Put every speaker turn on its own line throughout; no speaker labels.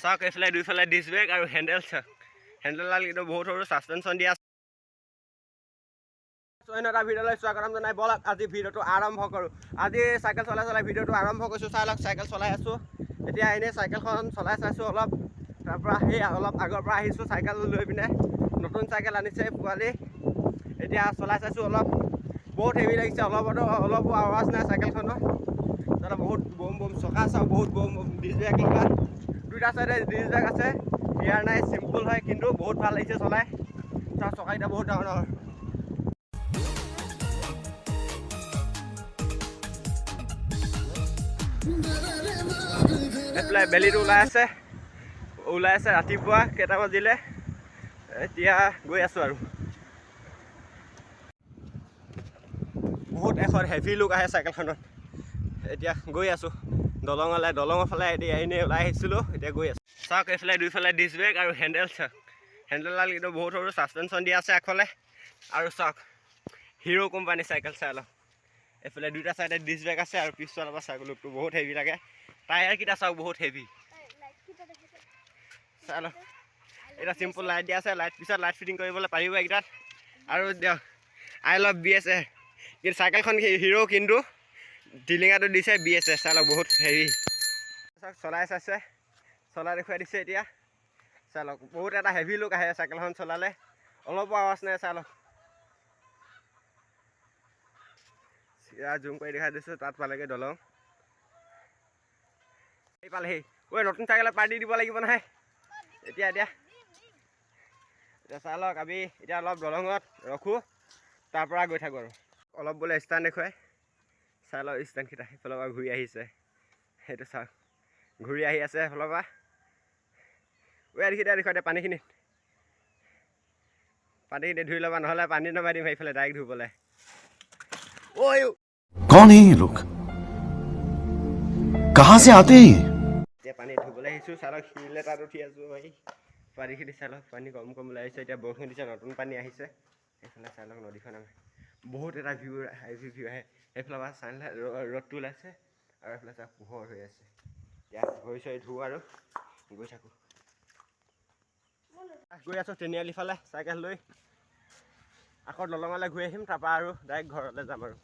চাওক এইফালে দুইফালে dish brake আৰু হেণ্ডেল চাওক হেণ্ডেলডাল কিন্তু বহুত সৰু ছাছপেনশ্যন দিয়া আছে। অন্য এটা ভিডিঅ'লৈ স্বাগতম জনাই ব'লক আজি ভিডিঅ'টো আৰম্ভ কৰোঁ। আজি চাইকেল চলাই ভিডিঅ'টো আৰম্ভ কৰিছোঁ। চাই লওক চাইকেল চলাই আছোঁ। এতিয়া এনেই চাইকেলখন চলাই চাইছোঁ অলপ, তাৰপৰা সেই অলপ আগৰ পৰা আহিছোঁ চাইকেল লৈ পিনে। নতুন চাইকেল আনিছে পোৱালি। এতিয়া চলাই চাইছোঁ অলপ, বহুত হেভি লাগিছে। অলপো আৱাজ নাই চাইকেলখনৰ। তাতে বহুত বম চকা চাওক, বহুত বম ডিছ ব্ৰেক লগা। দুইটা চাইডে ডিছ ব্ৰেক আছে, গিয়াৰ নাই, চিম্পুল হয় কিন্তু বহুত ভাল লাগিছে চলাই। তাৰ চকাকেইটা বহুত ডাঙৰ ডাঙৰ। এইফালে বেলিটো ওলাই আছে ৰাতিপুৱা কেইটা বাজিলে। এতিয়া গৈ আছোঁ আৰু বহুত এখন হেভি লুক আহে চাইকেলখনত। এতিয়া গৈ আছোঁ দলঙৰ ফালে। এতিয়া এনেই ওলাই আহিছিলোঁ, এতিয়া গৈ আছোঁ। চাওক এইফালে দুইফালে ডিছ ব্ৰেক আৰু হেণ্ডেল চাওক হেণ্ডেলডাল কিন্তু বহুত সৰু ছাছপেনশ্যন দিয়া আছে আগফালে। আৰু চাওক হিৰ' কোম্পানী চাইকেল চাই লওক। এইফালে দুইটা চাইডে ডিছ ব্ৰেক আছে আৰু পিছফালৰ পৰা চাইকেল লুকটো বহুত হেভি লাগে। টায়াৰকেইটা চাওক বহুত হেভি। চাই লওক এতিয়া চিম্পুল লাইট দিয়া আছে, পিছত লাইট ফিটিং কৰিবলৈ পাৰিব এইকেইটাত। আৰু দিয়ক আই লাভ BSA। কিন্তু চাইকেলখন হিৰ' কিন্তু ডিলিঙাটো দিছে BSA। চাই লওক বহুত হেভি। চাওক চলাই চাইছে, চলাই দেখুৱাই দিছে এতিয়া। চাই লওক বহুত এটা হেভি লুক আহে চাইকেলখন চলালে, অলপো আৱাজ নাই। চাই লওক জুম কৰি দেখাই দিছোঁ, তাত পালেগৈ দলং। এই পালেহি। ঐ নতুন চাইকেলত পাৰ্টি দিব লাগিব নহয় এতিয়া। চাই লওক আমি এতিয়া অলপ দলঙত ৰখোঁ, তাৰপৰা গৈ থাকোঁ আৰু অলপ বোলে ষ্টেণ্ড দেখুৱাই। চাই লওক ষ্টেণ্ডকেইটা সেইফালৰ পৰা ঘূৰি আহিছে। সেইটো চাওক ঘূৰি আহি আছে সেইফালৰ পৰা। দেখুৱাই দে পানীখিনি ধুই ল'বা, নহ'লে পানী নমাই দিম সেইফালে ডাইৰেক্ট ধুবলৈ।
कौन है ये लोग? कहाँ से आते हैं?
এতিয়া পানী ধুবলৈ আহিছোঁ। চাই লওক শিলে তাত উঠি আছোঁ ভাই। পানীখিনি চাই লওক, পানী কম ওলাই আহিছে। এতিয়া বৰষুণ দিছে, নতুন পানী আহিছে। সেইফালে চাই লওক নদীখন বহুত এটা হেভি ভিউ আহে। সেইফালৰ পৰা চানলাইট ৰ'দটো ওলাইছে আৰু এইফালে চাওক পোহৰ হৈ আছে। এতিয়া ভৰি চৰি ধুওঁ আৰু গৈ থাকোঁ। গৈ আছোঁ তিনিআলি ফালে চাইকেল লৈ। আকৌ দলঙলৈ ঘূৰি আহিম, তাৰপৰা আৰু ডাইৰেক্ট ঘৰলৈ যাম আৰু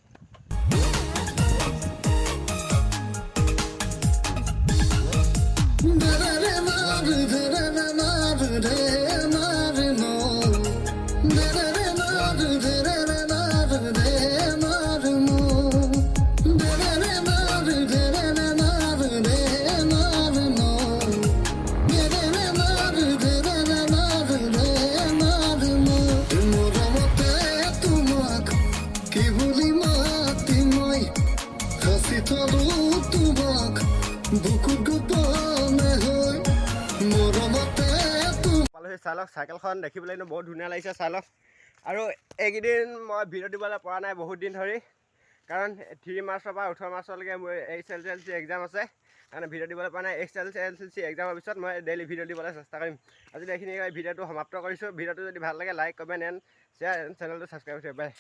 চাই লওক চাইকেলখন দেখিবলৈ বহুত ধুনীয়া লাগিছে। চাই লওক আৰু এইকেইদিন মই ভিডিঅ' দিবলৈ পৰা নাই বহুত দিন ধৰি, কাৰণ 3 মাৰ্চৰ পৰা 18 মাৰ্চলৈকে মোৰ HSLC এক্সাম আছে। কাৰণে ভিডিঅ' দিবলৈ পৰা নাই। HSLC এক্সামৰ পিছত মই ডেইলি ভিডিঅ' দিবলৈ চেষ্টা কৰিম। আজি এইখিনি ভিডিঅ'টো সমাপ্ত কৰিছোঁ। ভিডিঅ'টো যদি ভাল লাগে লাইক, কমেণ্ট এণ্ড শ্বেয়াৰ, চেনেলটো ছাবস্ক্ৰাইব কৰিব। বাই।